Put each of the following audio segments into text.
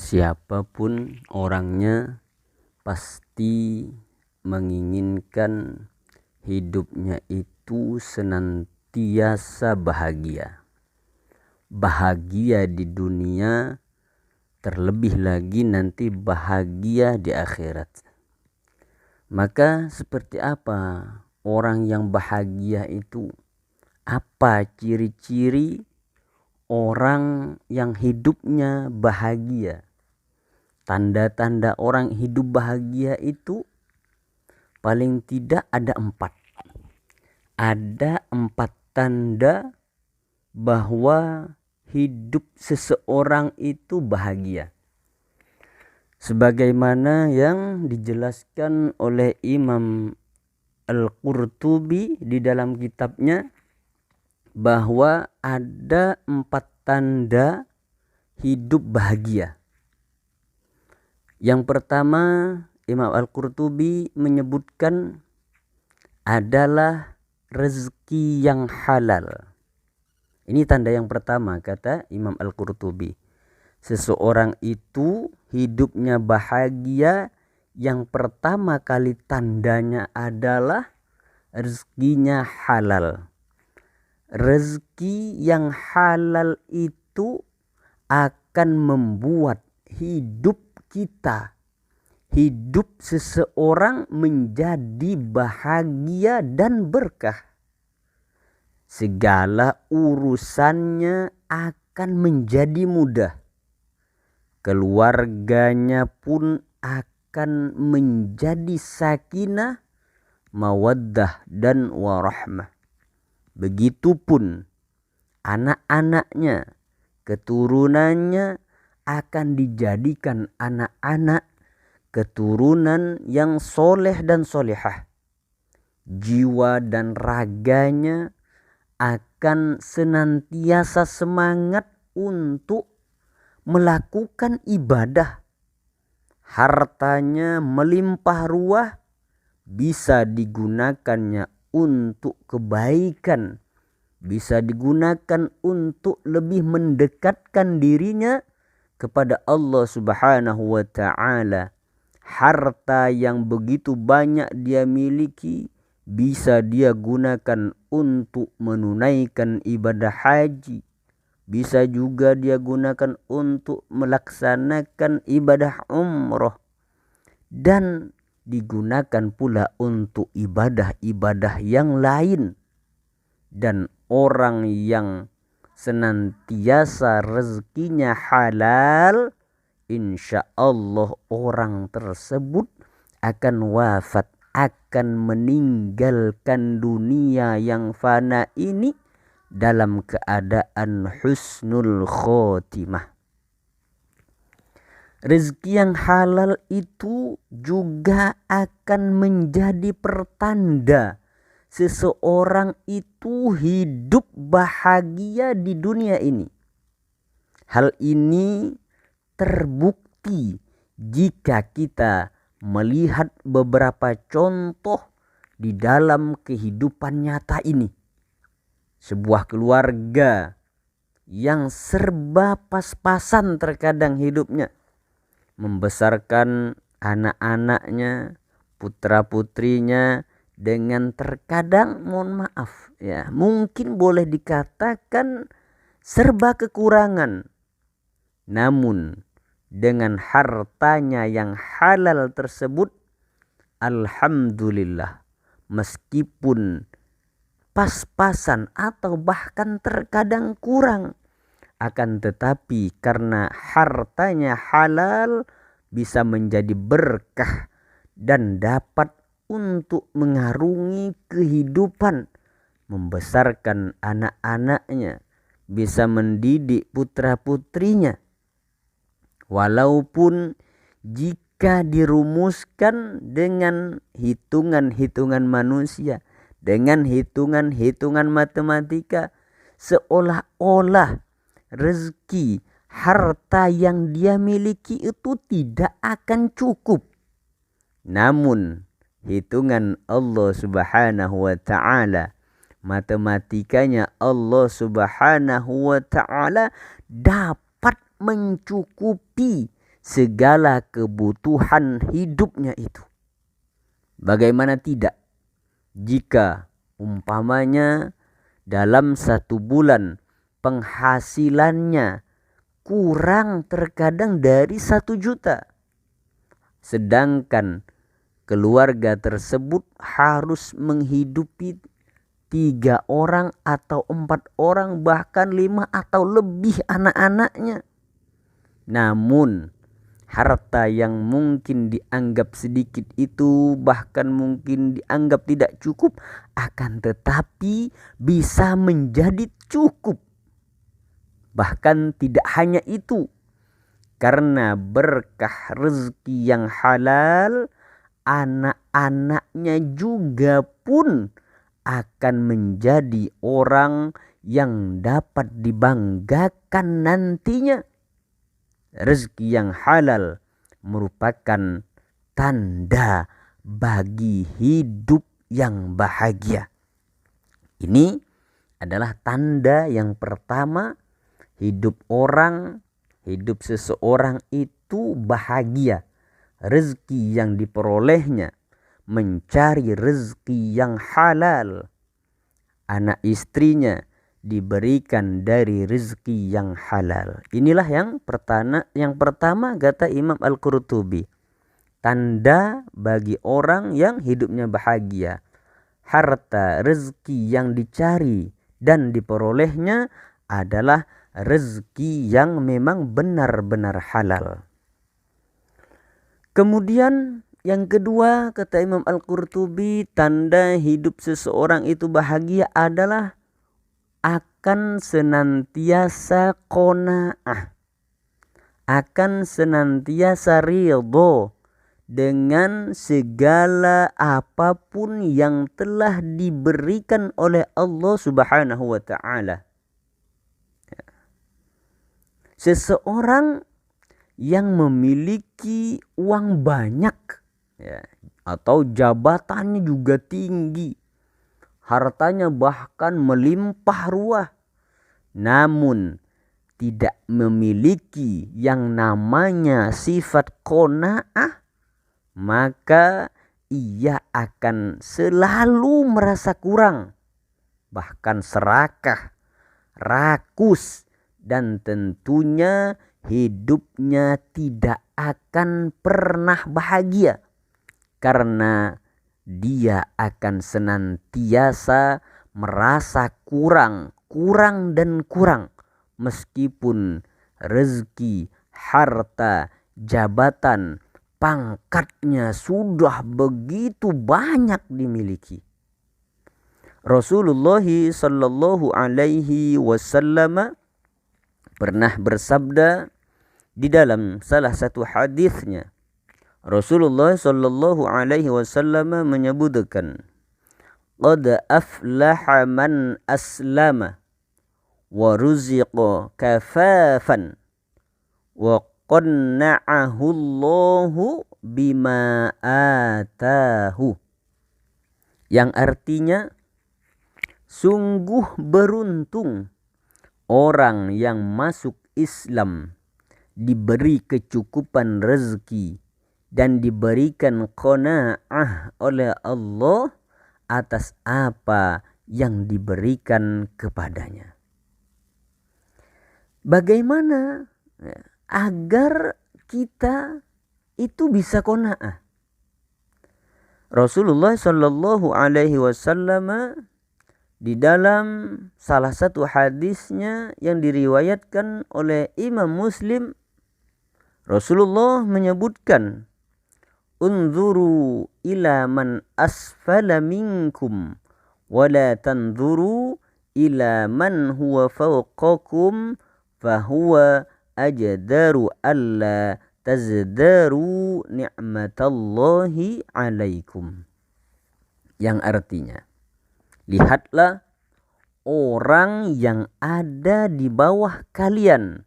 Siapapun orangnya pasti menginginkan hidupnya itu senantiasa bahagia. Bahagia di dunia, terlebih lagi nanti bahagia di akhirat. Maka seperti apa orang yang bahagia itu? Apa ciri-ciri orang yang hidupnya bahagia? Tanda-tanda orang hidup bahagia itu paling tidak ada 4. Ada 4 tanda bahwa hidup seseorang itu bahagia. Sebagaimana yang dijelaskan oleh Imam Al-Qurtubi di dalam kitabnya, bahwa ada 4 tanda hidup bahagia. Yang pertama, Imam Al-Qurtubi menyebutkan adalah rezeki yang halal. Ini tanda yang pertama, kata Imam Al-Qurtubi. Seseorang itu hidupnya bahagia, yang pertama kali tandanya adalah rezekinya halal. Rezeki yang halal itu akan membuat hidup kita, hidup seseorang menjadi bahagia dan berkah. Segala urusannya akan menjadi mudah. Keluarganya pun akan menjadi sakinah, mawaddah dan warahmah. Begitupun anak-anaknya, keturunannya akan dijadikan anak-anak keturunan yang soleh dan solehah. Jiwa dan raganya akan senantiasa semangat untuk melakukan ibadah. Hartanya melimpah ruah, bisa digunakannya untuk kebaikan, bisa digunakan untuk lebih mendekatkan dirinya kepada Allah Subhanahu wa ta'ala. Harta yang begitu banyak dia miliki bisa dia gunakan untuk menunaikan ibadah haji, bisa juga dia gunakan untuk melaksanakan ibadah umroh, dan digunakan pula untuk ibadah-ibadah yang lain. Dan orang yang senantiasa rezekinya halal, insya Allah orang tersebut akan wafat, akan meninggalkan dunia yang fana ini dalam keadaan husnul khotimah. Rezeki yang halal itu juga akan menjadi pertanda seseorang itu hidup bahagia di dunia ini. Hal ini terbukti jika kita melihat beberapa contoh di dalam kehidupan nyata ini. Sebuah keluarga yang serba pas-pasan terkadang hidupnya, membesarkan anak-anaknya, putra-putrinya dengan terkadang, mohon maaf ya, mungkin boleh dikatakan serba kekurangan. Namun dengan hartanya yang halal tersebut, alhamdulillah, meskipun pas-pasan atau bahkan terkadang kurang, akan tetapi karena hartanya halal bisa menjadi berkah dan dapat untuk mengarungi kehidupan, membesarkan anak-anaknya, bisa mendidik putra-putrinya. Walaupun jika dirumuskan dengan hitungan-hitungan manusia, dengan hitungan-hitungan matematika, seolah-olah rezeki, harta yang dia miliki itu tidak akan cukup. Namun hitungan Allah Subhanahu wa ta'ala, matematikanya Allah Subhanahu wa ta'ala dapat mencukupi segala kebutuhan hidupnya itu. Bagaimana tidak jika umpamanya dalam 1 bulan penghasilannya kurang terkadang dari 1 juta. Sedangkan keluarga tersebut harus menghidupi 3 orang atau 4 orang, bahkan 5 atau lebih anak-anaknya. Namun harta yang mungkin dianggap sedikit itu bahkan mungkin dianggap tidak cukup, akan tetapi bisa menjadi cukup. Bahkan tidak hanya itu, karena berkah rezeki yang halal, anak-anaknya juga pun akan menjadi orang yang dapat dibanggakan nantinya. Rezeki yang halal merupakan tanda bagi hidup yang bahagia. Ini adalah tanda yang pertama, hidup seseorang itu bahagia. Rezeki yang diperolehnya, mencari rezeki yang halal. Anak istrinya diberikan dari rezeki yang halal. Inilah yang pertama kata Imam Al-Qurtubi. Tanda bagi orang yang hidupnya bahagia. Harta rezeki yang dicari dan diperolehnya adalah rezeki yang memang benar-benar halal. Kemudian yang kedua kata Imam Al-Qurtubi, tanda hidup seseorang itu bahagia adalah akan senantiasa qanaah, akan senantiasa ridho dengan segala apapun yang telah diberikan oleh Allah Subhanahu wa ta'ala. Seseorang yang memiliki uang banyak, ya, atau jabatannya juga tinggi, hartanya bahkan melimpah ruah, namun tidak memiliki yang namanya sifat qanaah, maka ia akan selalu merasa kurang, bahkan serakah, rakus, dan tentunya hidupnya tidak akan pernah bahagia, karena dia akan senantiasa merasa kurang dan kurang, meskipun rezeki, harta, jabatan, pangkatnya sudah begitu banyak dimiliki. Rasulullah sallallahu alaihi wasallam pernah bersabda di dalam salah satu hadisnya. Rasulullah sallallahu alaihi wasallam menyebutkan, qad aflaha man aslama wa ruziqa kafafan wa qanna'ahu Allahu bima atahu. Yang artinya, sungguh beruntung orang yang masuk Islam, diberi kecukupan rezeki dan diberikan qanaah oleh Allah atas apa yang diberikan kepadanya. Bagaimana agar kita itu bisa qanaah? Rasulullah sallallahu alaihi wasallam di dalam salah satu hadisnya yang diriwayatkan oleh Imam Muslim, Rasulullah menyebutkan, unzuru ila man asfala minkum wa la tanzuru ila man huwa fawqakum fahuwa ajdaru alla tazdaru ni'matallahi alaikum. Yang artinya, lihatlah orang yang ada di bawah kalian,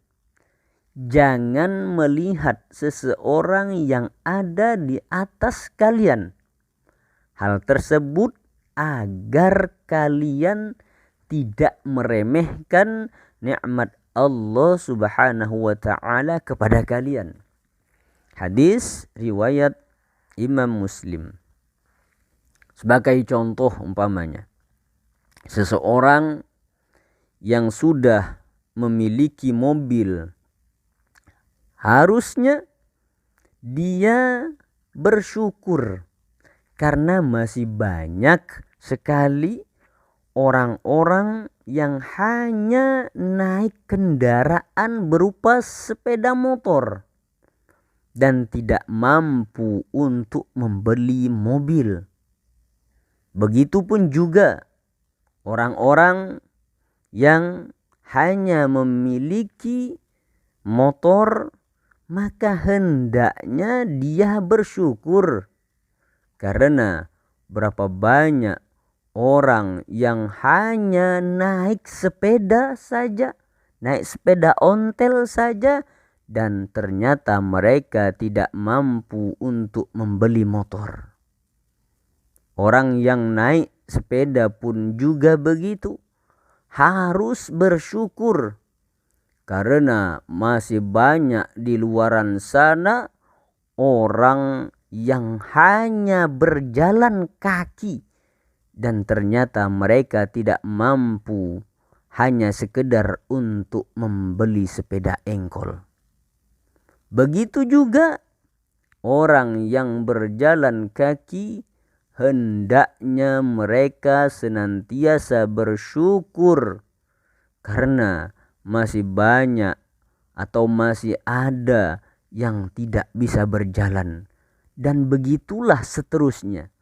jangan melihat seseorang yang ada di atas kalian. Hal tersebut agar kalian tidak meremehkan nikmat Allah Subhanahu wa ta'ala kepada kalian. Hadis riwayat Imam Muslim. Sebagai contoh umpamanya, seseorang yang sudah memiliki mobil, harusnya dia bersyukur karena masih banyak sekali orang-orang yang hanya naik kendaraan berupa sepeda motor dan tidak mampu untuk membeli mobil. Begitupun juga orang-orang yang hanya memiliki motor, maka hendaknya dia bersyukur karena berapa banyak orang yang hanya naik sepeda saja, naik sepeda ontel saja, dan ternyata mereka tidak mampu untuk membeli motor. Orang yang naik sepeda pun juga begitu, harus bersyukur karena masih banyak di luaran sana orang yang hanya berjalan kaki dan ternyata mereka tidak mampu hanya sekedar untuk membeli sepeda engkol. Begitu juga orang yang berjalan kaki, hendaknya mereka senantiasa bersyukur karena masih banyak atau masih ada yang tidak bisa berjalan. Dan begitulah seterusnya,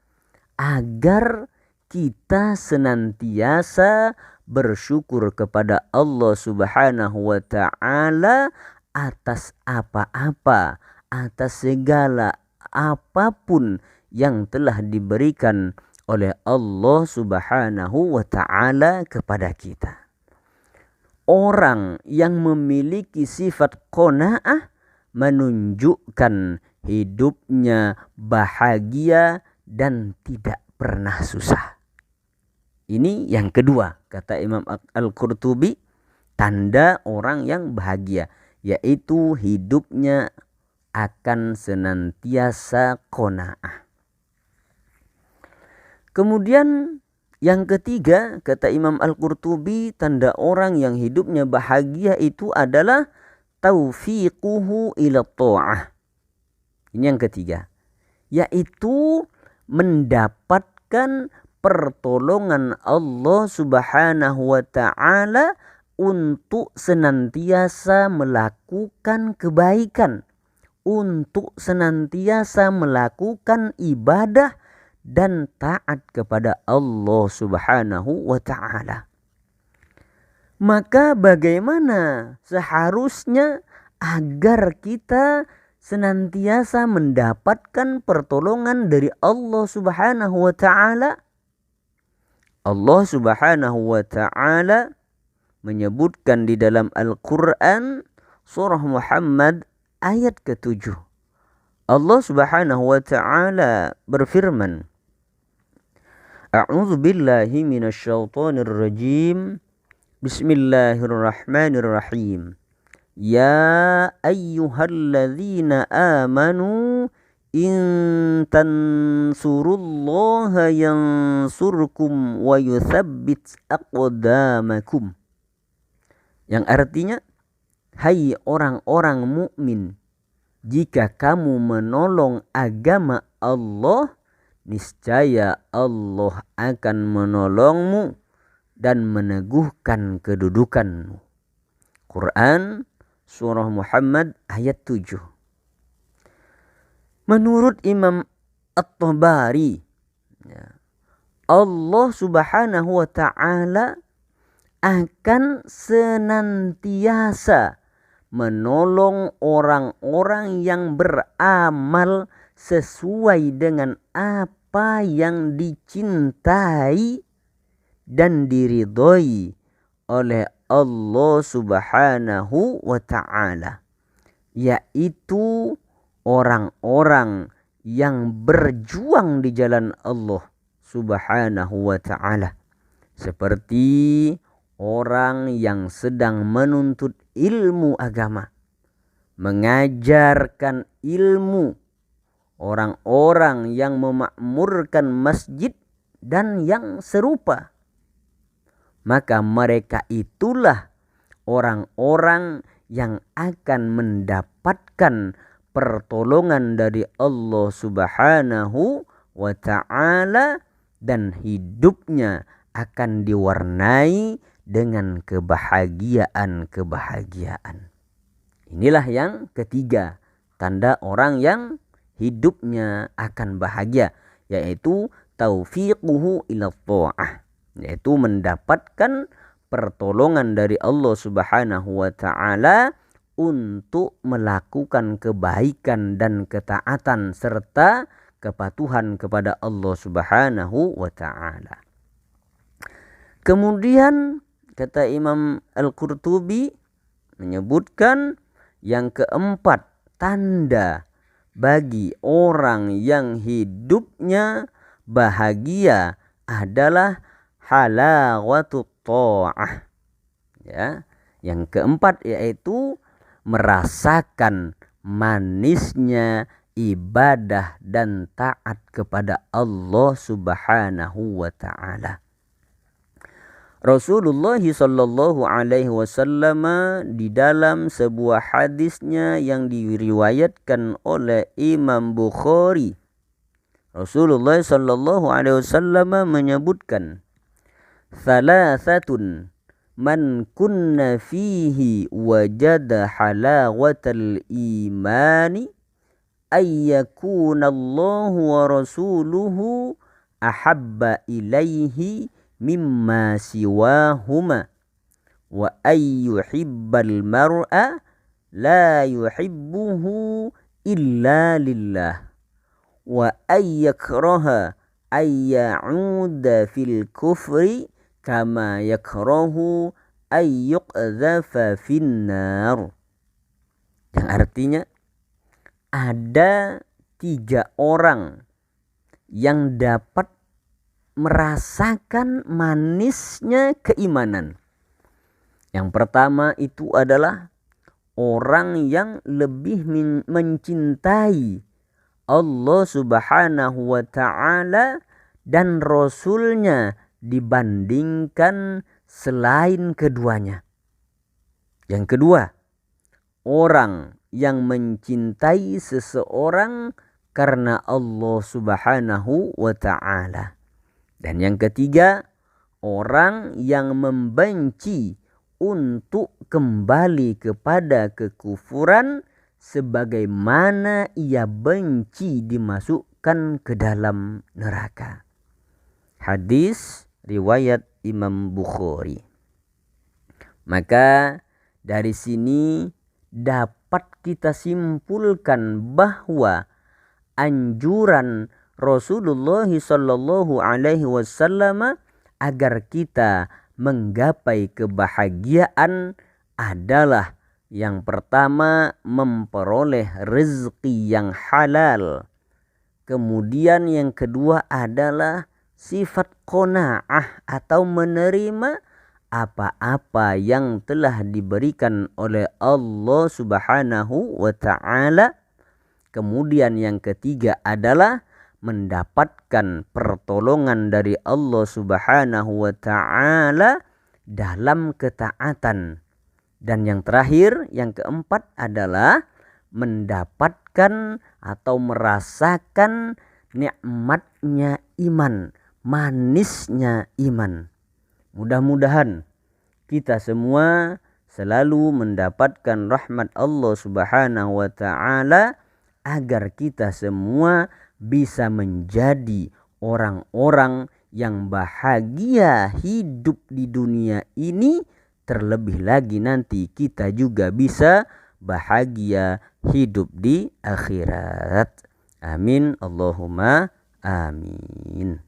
agar kita senantiasa bersyukur kepada Allah Subhanahu wa ta'ala atas apa-apa, atas segala apapun yang telah diberikan oleh Allah Subhanahu wa ta'ala kepada kita. Orang yang memiliki sifat qanaah menunjukkan hidupnya bahagia dan tidak pernah susah. Ini yang kedua, kata Imam Al-Qurtubi, tanda orang yang bahagia, yaitu hidupnya akan senantiasa qanaah. Kemudian yang ketiga, kata Imam Al-Qurtubi, tanda orang yang hidupnya bahagia itu adalah taufiquhu ila ta'ah. Ini yang ketiga, yaitu mendapatkan pertolongan Allah Subhanahu wa ta'ala untuk senantiasa melakukan kebaikan, untuk senantiasa melakukan ibadah dan taat kepada Allah Subhanahu wa ta'ala. Maka bagaimana seharusnya agar kita senantiasa mendapatkan pertolongan dari Allah Subhanahu wa ta'ala? Allah Subhanahu wa ta'ala menyebutkan di dalam Al-Quran surah Muhammad ayat ke-7. Allah Subhanahu wa ta'ala berfirman, A'udzu billahi minasyaitonir rajim. Bismillahirrahmanirrahim. Ya ayyuhalladzina amanu in tansurullaha yansurkum wa yuthabbit aqdamakum. Yang artinya, hai orang-orang mukmin, jika kamu menolong agama Allah, niscaya Allah akan menolongmu dan meneguhkan kedudukanmu. Quran surah Muhammad ayat 7. Menurut Imam At-Tabari, Allah Subhanahu wa ta'ala akan senantiasa menolong orang-orang yang beramal sesuai dengan apa yang dicintai dan diridhoi oleh Allah Subhanahu wa ta'ala, yaitu orang-orang yang berjuang di jalan Allah Subhanahu wa ta'ala, seperti orang yang sedang menuntut ilmu agama, mengajarkan ilmu, orang-orang yang memakmurkan masjid dan yang serupa. Maka mereka itulah orang-orang yang akan mendapatkan pertolongan dari Allah Subhanahu wa ta'ala, dan hidupnya akan diwarnai dengan kebahagiaan-kebahagiaan. Inilah yang ketiga, tanda orang yang hidupnya akan bahagia, yaitu taufiquhu ila ta'ah, yaitu mendapatkan pertolongan dari Allah Subhanahu wa ta'ala untuk melakukan kebaikan dan ketaatan serta kepatuhan kepada Allah Subhanahu wa ta'ala. Kemudian kata Imam Al-Qurtubi menyebutkan yang keempat, tanda bagi orang yang hidupnya bahagia adalah halawatut ta'ah. Ya, yang keempat yaitu merasakan manisnya ibadah dan taat kepada Allah Subhanahu wa ta'ala. Rasulullah sallallahu alaihi wasallam di dalam sebuah hadisnya yang diriwayatkan oleh Imam Bukhari, Rasulullah sallallahu alaihi wasallam menyebutkan, "Thalathatun man kunna fihi wajada halawatal imani ayyakuna Allahu wa rasuluhu ahabba ilaihi mimma siwahuma wa ayyuhibbal mar'a la yuhibbuhu illa lillah wa ayyakraha ayya'uda fil kufri kama yakrahu ayyuqdhafa finnar." Yang artinya ada 3 orang yang dapat merasakan manisnya keimanan. Yang pertama itu adalah orang yang lebih mencintai Allah Subhanahu wa ta'ala dan Rasulnya dibandingkan selain keduanya. Yang kedua, orang yang mencintai seseorang karena Allah Subhanahu wa ta'ala. Dan yang ketiga, orang yang membenci untuk kembali kepada kekufuran sebagaimana ia benci dimasukkan ke dalam neraka. Hadis riwayat Imam Bukhari. Maka dari sini dapat kita simpulkan bahwa anjuran Rasulullah sallallahu alaihi wasallam agar kita menggapai kebahagiaan adalah yang pertama memperoleh rezeki yang halal. Kemudian yang kedua adalah sifat qanaah atau menerima apa-apa yang telah diberikan oleh Allah Subhanahu wa ta'ala. Kemudian yang ketiga adalah mendapatkan pertolongan dari Allah Subhanahu wa ta'ala dalam ketaatan. Dan yang terakhir, yang keempat adalah mendapatkan atau merasakan nikmatnya iman, manisnya iman. Mudah-mudahan kita semua selalu mendapatkan rahmat Allah Subhanahu wa ta'ala agar kita semua bisa menjadi orang-orang yang bahagia hidup di dunia ini, terlebih lagi nanti kita juga bisa bahagia hidup di akhirat. Amin Allahumma amin.